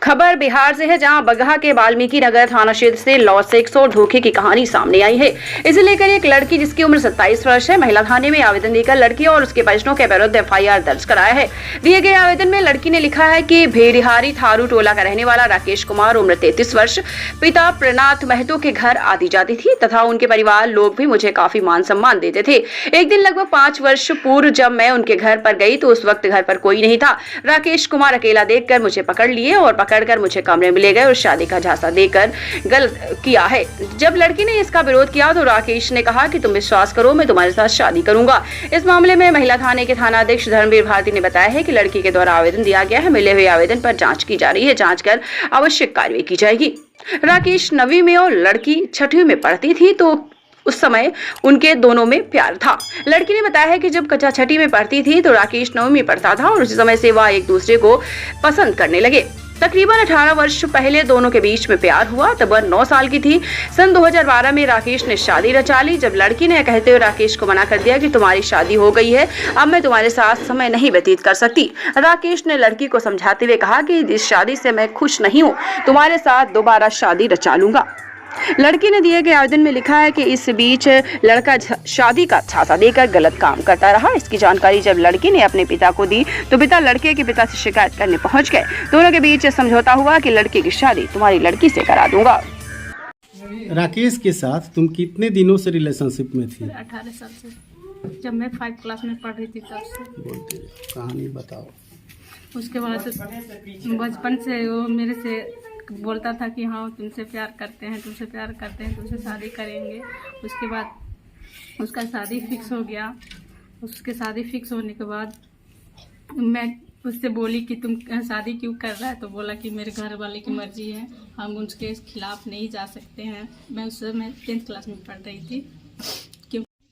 खबर बिहार से है, जहां बगहा के वाल्मीकि नगर थाना क्षेत्र से लॉ सेक्स और धोखे की कहानी सामने आई है। इसे लेकर एक लड़की जिसकी उम्र 27 वर्ष है, महिला थाने में आवेदन देकर लड़की और उसके परिजनों के विरुद्ध एफआईआर दर्ज कराया है। दिए गए आवेदन में लड़की ने लिखा है कि भेड़िहारी थारू टोला का रहने वाला राकेश कुमार, उम्र 33 वर्ष, पिता प्रनाथ महतो के घर आती जाती थी तथा उनके परिवार लोग भी मुझे काफी मान सम्मान देते थे। एक दिन लगभग 5 वर्ष पूर्व जब मैं उनके घर पर गई तो उस वक्त घर पर कोई नहीं था। राकेश कुमार अकेला देखकर मुझे पकड़ लिए और पकड़कर मुझे कमरे में ले गए और शादी का झांसा देकर गलत किया है। जब लड़की ने इसका विरोध किया तो राकेश ने कहा कि तुम विश्वास करो, मैं तुम्हारे साथ शादी करूंगा। इस मामले में महिला थाने के थानाध्यक्ष धर्मवीर भारती ने बताया है कि लड़की के द्वारा आवेदन दिया गया है। मिले हुए आवेदन पर जांच की जा रही है। जांच कर आवश्यक कार्रवाई की जाएगी। राकेश 9वीं में और लड़की 6वीं में पढ़ती थी तो उस समय उनके दोनों में प्यार था। लड़की ने बताया है कि जब कक्षा 6वीं में पढ़ती थी तो राकेश 9वीं में पढ़ता था और उसी समय से वह एक दूसरे को पसंद करने लगे। तकरीबन 18 वर्ष पहले दोनों के बीच में प्यार हुआ। तब वह 9 साल की थी। सन 2012 में राकेश ने शादी रचा ली। जब लड़की ने कहते हुए राकेश को मना कर दिया कि तुम्हारी शादी हो गई है, अब मैं तुम्हारे साथ समय नहीं व्यतीत कर सकती, राकेश ने लड़की को समझाते हुए कहा कि इस शादी से मैं खुश नहीं हूँ, तुम्हारे साथ दोबारा शादी रचा लूंगा। लड़की ने दिए गए आवेदन में लिखा है कि इस बीच लड़का शादी का झांसा देकर गलत काम करता रहा। इसकी जानकारी जब लड़की ने अपने पिता को दी तो पिता लड़के के पिता से शिकायत करने पहुंच गए। दोनों के बीच समझौता हुआ कि लड़के की शादी तुम्हारी लड़की से करा दूंगा। राकेश के साथ तुम कितने दिनों से रिलेशनशिप में थी? 18 साल से, जब मैं 5 क्लास में पढ़ रही थी तब से। बोलते कहानी बताओ। उसके बाद बचपन से वो मेरे से बोलता था कि हाँ तुमसे प्यार करते हैं, तुमसे प्यार करते हैं, तुमसे शादी करेंगे। उसके बाद उसका शादी फिक्स हो गया। उसके शादी फिक्स होने के बाद मैं उससे बोली कि तुम शादी क्यों कर रहा है, तो बोला कि मेरे घर वाले की मर्जी है, हम उसके खिलाफ नहीं जा सकते हैं। मैं उस समय 10th क्लास में पढ़ रही थी।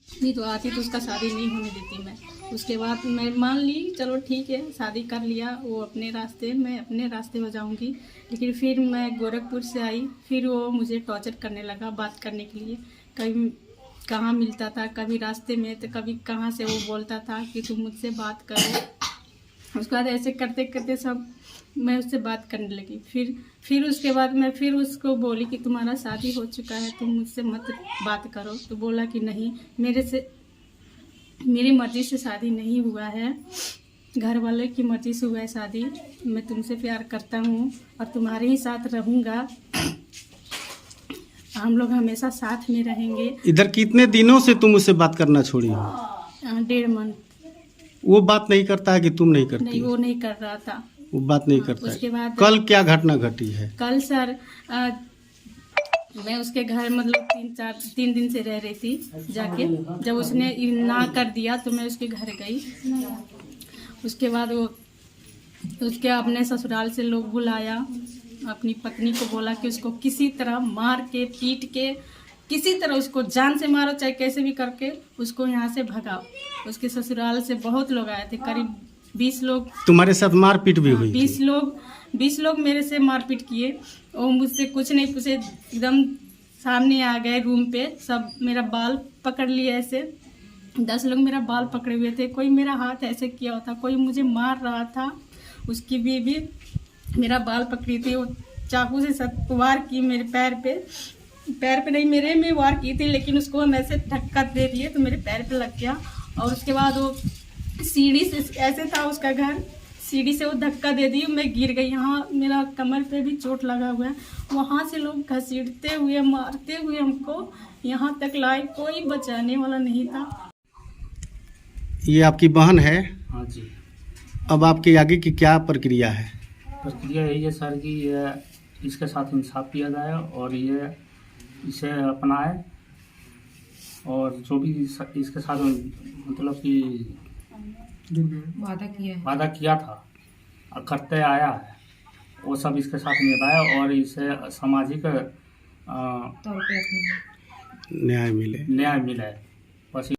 नहीं तो आती तो उसका शादी नहीं होने देती मैं। उसके बाद मैं मान ली, चलो ठीक है, शादी कर लिया। वो अपने रास्ते, मैं अपने रास्ते हो जाऊंगी। लेकिन फिर मैं गोरखपुर से आई, फिर वो मुझे टॉर्चर करने लगा बात करने के लिए। कभी कहाँ मिलता था, कभी रास्ते में, तो कभी कहाँ से वो बोलता था कि तुम मुझसे बात करो। उसके बाद ऐसे करते करते सब मैं उससे बात करने लगी। फिर उसके बाद मैं फिर उसको बोली कि तुम्हारा शादी हो चुका है, तुम मुझसे मत बात करो। तो बोला कि नहीं, मेरी मर्ज़ी से शादी नहीं हुआ है, घर वाले की मर्ज़ी से हुआ है शादी। मैं तुमसे प्यार करता हूँ और तुम्हारे ही साथ रहूँगा। हम लोग हमेशा साथ में रहेंगे। इधर कितने दिनों से तुम उससे बात करना छोड़ी हो? 1.5 मंथ। वो बात नहीं करता है कि तुम नहीं करती? नहीं, वो नहीं कर रहा था। वो बात नहीं करता उसके है। बाद कल क्या घटना घटी है? कल सर मैं उसके घर मतलब 3 दिन से रह रही थी जाके। जब उसने ना कर दिया तो मैं उसके घर गई। उसके बाद वो उसके अपने ससुराल से लोग बुलाया। अपनी पत्नी को बोला कि उसको किसी तरह मार के पीट के, किसी तरह उसको जान से मारो, चाहे कैसे भी करके उसको यहाँ से भगाओ। उसके ससुराल से बहुत लोग आए थे, करीब 20 लोग। तुम्हारे साथ मारपीट भी हुई? 20 लोग मेरे से मारपीट किए। और मुझसे कुछ नहीं पूछे, एकदम सामने आ गए रूम पे। सब मेरा बाल पकड़ लिए ऐसे। 10 लोग मेरा बाल पकड़े हुए थे। कोई मेरा हाथ ऐसे किया हुआ था, कोई मुझे मार रहा था। उसकी बीवी मेरा बाल पकड़ी थी। वो चाकू से वार की मेरे पैर पे नहीं, मेरे में वार की थी, लेकिन उसको हम ऐसे धक्का दे दिए तो मेरे पैर पे लग गया। और उसके बाद वो सीढ़ी से, ऐसे था उसका घर, सीढ़ी से वो धक्का दे दी, मैं गिर गई। यहाँ मेरा कमर पे भी चोट लगा हुआ है। वहाँ से लोग घसीटते हुए, मारते हुए हमको यहाँ तक लाए, कोई बचाने वाला नहीं था। ये आपकी बहन है? हाँ जी। अब आपकी आगे की क्या प्रक्रिया है? प्रक्रिया यही है सर कि ये इसके साथ इंसाफ किया जाए और ये इसे अपनाए, और जो भी इसके साथ मतलब कि वादा किया था और करते आया है, वो सब इसके साथ निभाए और इसे सामाजिक न्याय मिले। न्याय मिले। बस